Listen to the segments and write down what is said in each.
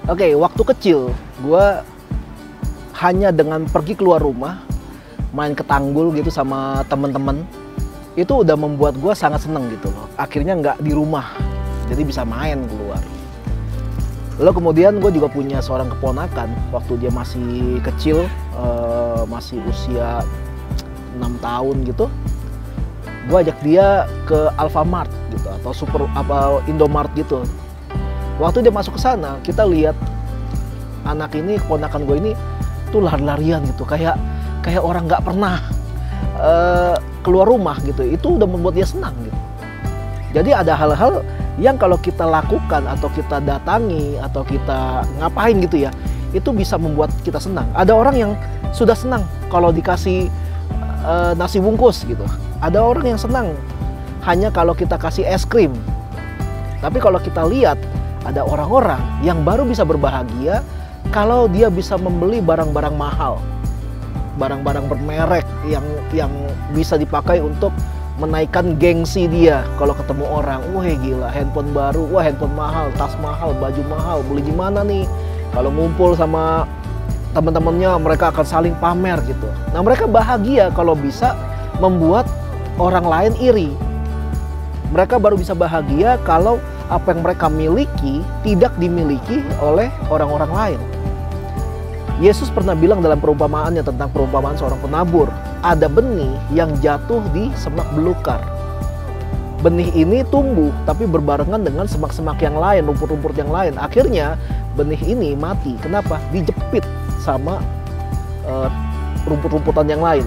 Oke, waktu kecil gue hanya dengan pergi keluar rumah, main ke tanggul gitu sama temen-temen, itu udah membuat gue sangat seneng gitu loh. Akhirnya nggak di rumah, jadi bisa main keluar. Lalu kemudian gue juga punya seorang keponakan waktu dia masih kecil, masih usia 6 tahun gitu. Gue ajak dia ke Alfamart gitu atau Indomart gitu. Waktu dia masuk ke sana, kita lihat anak ini, keponakan gue ini tuh lari-larian gitu, kayak orang nggak pernah keluar rumah gitu. Itu udah membuat dia senang gitu. Jadi ada hal-hal yang kalau kita lakukan atau kita datangi atau kita ngapain gitu ya, itu bisa membuat kita senang. Ada orang yang sudah senang kalau dikasih nasi bungkus gitu. Ada orang yang senang hanya kalau kita kasih es krim. Tapi kalau kita lihat, ada orang-orang yang baru bisa berbahagia kalau dia bisa membeli barang-barang mahal, barang-barang bermerek yang bisa dipakai untuk menaikkan gengsi dia. Kalau ketemu orang, wah gila, handphone baru, wah handphone mahal, tas mahal, baju mahal, beli di mana nih? Kalau ngumpul sama teman-temannya, mereka akan saling pamer gitu. Nah, mereka bahagia kalau bisa membuat orang lain iri. Mereka baru bisa bahagia kalau apa yang mereka miliki tidak dimiliki oleh orang-orang lain. Yesus pernah bilang dalam perumpamaannya tentang perumpamaan seorang penabur, ada benih yang jatuh di semak belukar. Benih ini tumbuh tapi berbarengan dengan semak-semak yang lain, rumput-rumput yang lain. Akhirnya benih ini mati. Kenapa? Dijepit sama rumput-rumputan yang lain.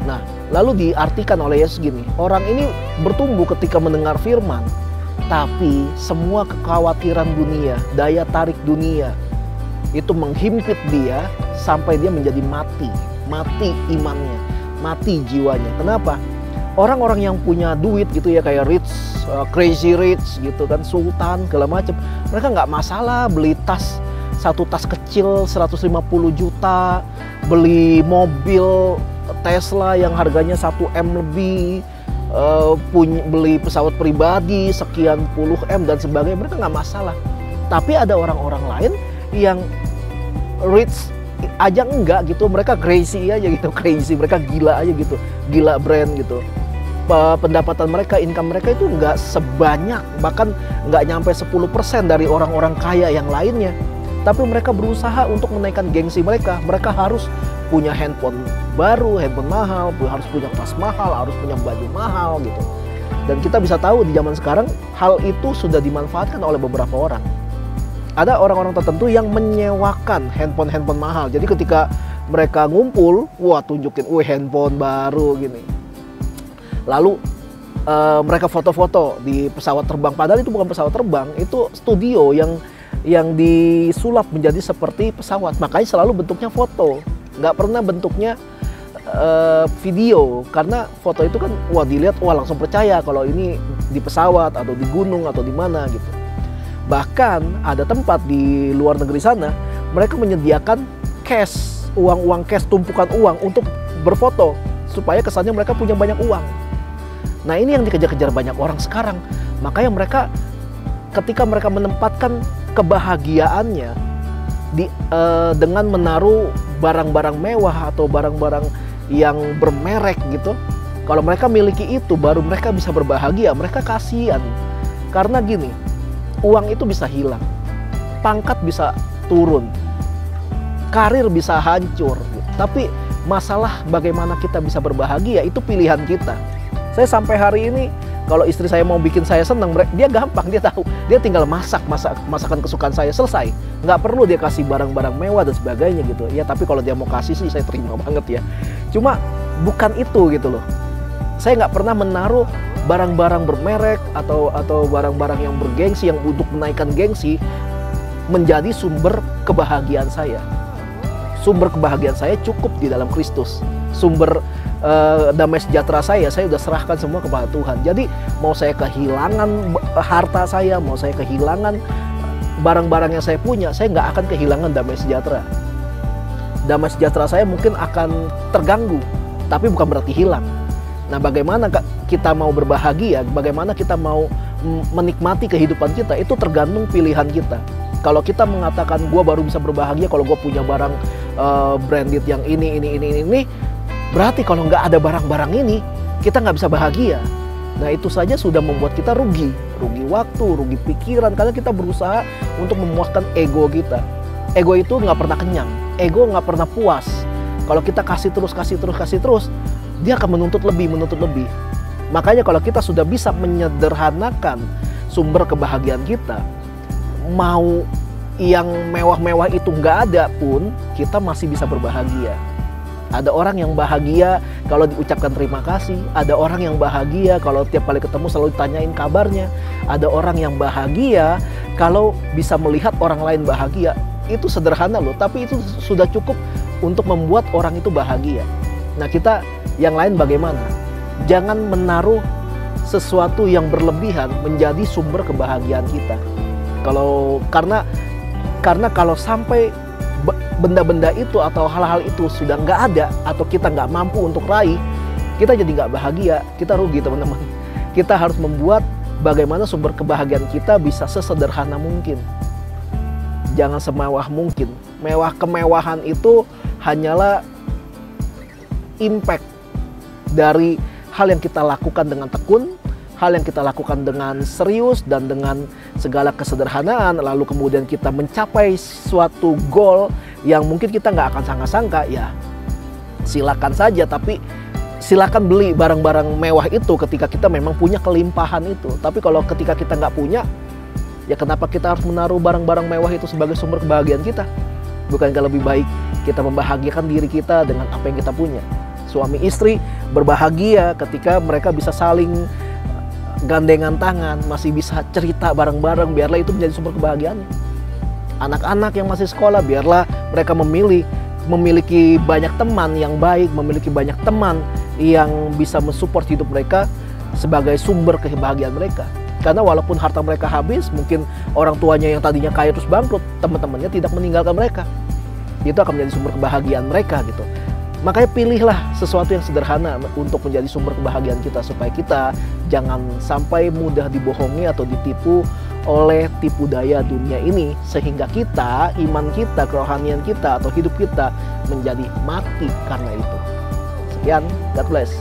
Nah, lalu diartikan oleh Yesus gini, orang ini bertumbuh ketika mendengar firman, tapi semua kekhawatiran dunia, daya tarik dunia, itu menghimpit dia sampai dia menjadi mati imannya, mati jiwanya. Kenapa? Orang-orang yang punya duit gitu ya, kayak rich, crazy rich gitu kan, sultan, segala macam, mereka nggak masalah beli tas, satu tas kecil 150 juta, beli mobil Tesla yang harganya 1M lebih, beli pesawat pribadi sekian puluh M dan sebagainya, mereka nggak masalah. Tapi ada orang-orang lain yang rich aja enggak gitu, mereka crazy aja gitu, crazy, mereka gila aja gitu, gila brand gitu. Pendapatan mereka, income mereka itu enggak sebanyak, bahkan enggak nyampe 10% dari orang-orang kaya yang lainnya. Tapi mereka berusaha untuk menaikkan gengsi mereka. Mereka harus punya handphone baru, handphone mahal, harus punya tas mahal, harus punya baju mahal gitu. Dan kita bisa tahu di zaman sekarang hal itu sudah dimanfaatkan oleh beberapa orang. Ada orang-orang tertentu yang menyewakan handphone mahal. Jadi ketika mereka ngumpul, wah tunjukin, handphone baru gini. Lalu mereka foto-foto di pesawat terbang. Padahal itu bukan pesawat terbang, itu studio yang disulap menjadi seperti pesawat. Makanya selalu bentuknya foto, nggak pernah bentuknya video. Karena foto itu kan, dilihat, langsung percaya kalau ini di pesawat atau di gunung atau di mana gitu. Bahkan ada tempat di luar negeri sana, mereka menyediakan cash, uang cash, tumpukan uang untuk berfoto, supaya kesannya mereka punya banyak uang. Nah, ini yang dikejar-kejar banyak orang sekarang. Makanya mereka, ketika mereka menempatkan kebahagiaannya dengan menaruh barang-barang mewah atau barang-barang yang bermerek gitu, kalau mereka miliki itu, baru mereka bisa berbahagia. Mereka kasihan. Karena gini, uang itu bisa hilang, pangkat bisa turun, karir bisa hancur. Tapi masalah bagaimana kita bisa berbahagia, itu pilihan kita. Saya sampai hari ini, kalau istri saya mau bikin saya senang, dia gampang, dia tahu. Dia tinggal masakan kesukaan saya, selesai. Nggak perlu dia kasih barang-barang mewah dan sebagainya gitu. Ya, tapi kalau dia mau kasih sih, saya terima banget ya. Cuma bukan itu gitu loh. Saya nggak pernah menaruh barang-barang bermerek atau barang-barang yang bergengsi, yang untuk menaikkan gengsi, menjadi sumber kebahagiaan saya. Sumber kebahagiaan saya cukup di dalam Kristus. Sumber damai sejahtera saya udah serahkan semua kepada Tuhan. Jadi mau saya kehilangan harta saya, mau saya kehilangan barang-barang yang saya punya, saya nggak akan kehilangan damai sejahtera. Damai sejahtera saya mungkin akan terganggu, tapi bukan berarti hilang. Nah, bagaimana kita mau berbahagia, bagaimana kita mau menikmati kehidupan kita itu tergantung pilihan kita. Kalau kita mengatakan gue baru bisa berbahagia kalau gue punya barang branded yang ini, berarti kalau nggak ada barang-barang ini kita nggak bisa bahagia. Nah itu saja sudah membuat kita rugi waktu, rugi pikiran, karena kita berusaha untuk memuaskan ego kita. Ego itu nggak pernah kenyang, ego nggak pernah puas. Kalau kita kasih terus, dia akan menuntut lebih. Makanya kalau kita sudah bisa menyederhanakan sumber kebahagiaan kita, mau yang mewah-mewah itu nggak ada pun, kita masih bisa berbahagia. Ada orang yang bahagia kalau diucapkan terima kasih. Ada orang yang bahagia kalau tiap kali ketemu selalu ditanyain kabarnya. Ada orang yang bahagia kalau bisa melihat orang lain bahagia. Itu sederhana loh, tapi itu sudah cukup untuk membuat orang itu bahagia. Nah kita yang lain bagaimana? Jangan menaruh sesuatu yang berlebihan menjadi sumber kebahagiaan kita. Karena kalau sampai benda-benda itu atau hal-hal itu sudah nggak ada atau kita nggak mampu untuk raih, kita jadi nggak bahagia, kita rugi teman-teman. Kita harus membuat bagaimana sumber kebahagiaan kita bisa sesederhana mungkin. Jangan semewah mungkin. Kemewahan itu hanyalah impact dari hal yang kita lakukan dengan tekun, hal yang kita lakukan dengan serius dan dengan segala kesederhanaan, lalu kemudian kita mencapai suatu goal yang mungkin kita nggak akan sangka-sangka, ya silakan saja, tapi silakan beli barang-barang mewah itu ketika kita memang punya kelimpahan itu. Tapi kalau ketika kita nggak punya, ya kenapa kita harus menaruh barang-barang mewah itu sebagai sumber kebahagiaan kita? Bukankah lebih baik kita membahagiakan diri kita dengan apa yang kita punya? Suami istri berbahagia ketika mereka bisa saling gandengan tangan, masih bisa cerita bareng-bareng, biarlah itu menjadi sumber kebahagiaannya. Anak-anak yang masih sekolah, biarlah mereka memiliki banyak teman yang baik, memiliki banyak teman yang bisa mensupport hidup mereka sebagai sumber kebahagiaan mereka. Karena walaupun harta mereka habis, mungkin orang tuanya yang tadinya kaya terus bangkrut, teman-temannya tidak meninggalkan mereka. Itu akan menjadi sumber kebahagiaan mereka gitu. Makanya pilihlah sesuatu yang sederhana untuk menjadi sumber kebahagiaan kita, supaya kita jangan sampai mudah dibohongi atau ditipu oleh tipu daya dunia ini, sehingga kita, iman kita, kerohanian kita atau hidup kita menjadi mati karena itu. Sekian, God bless.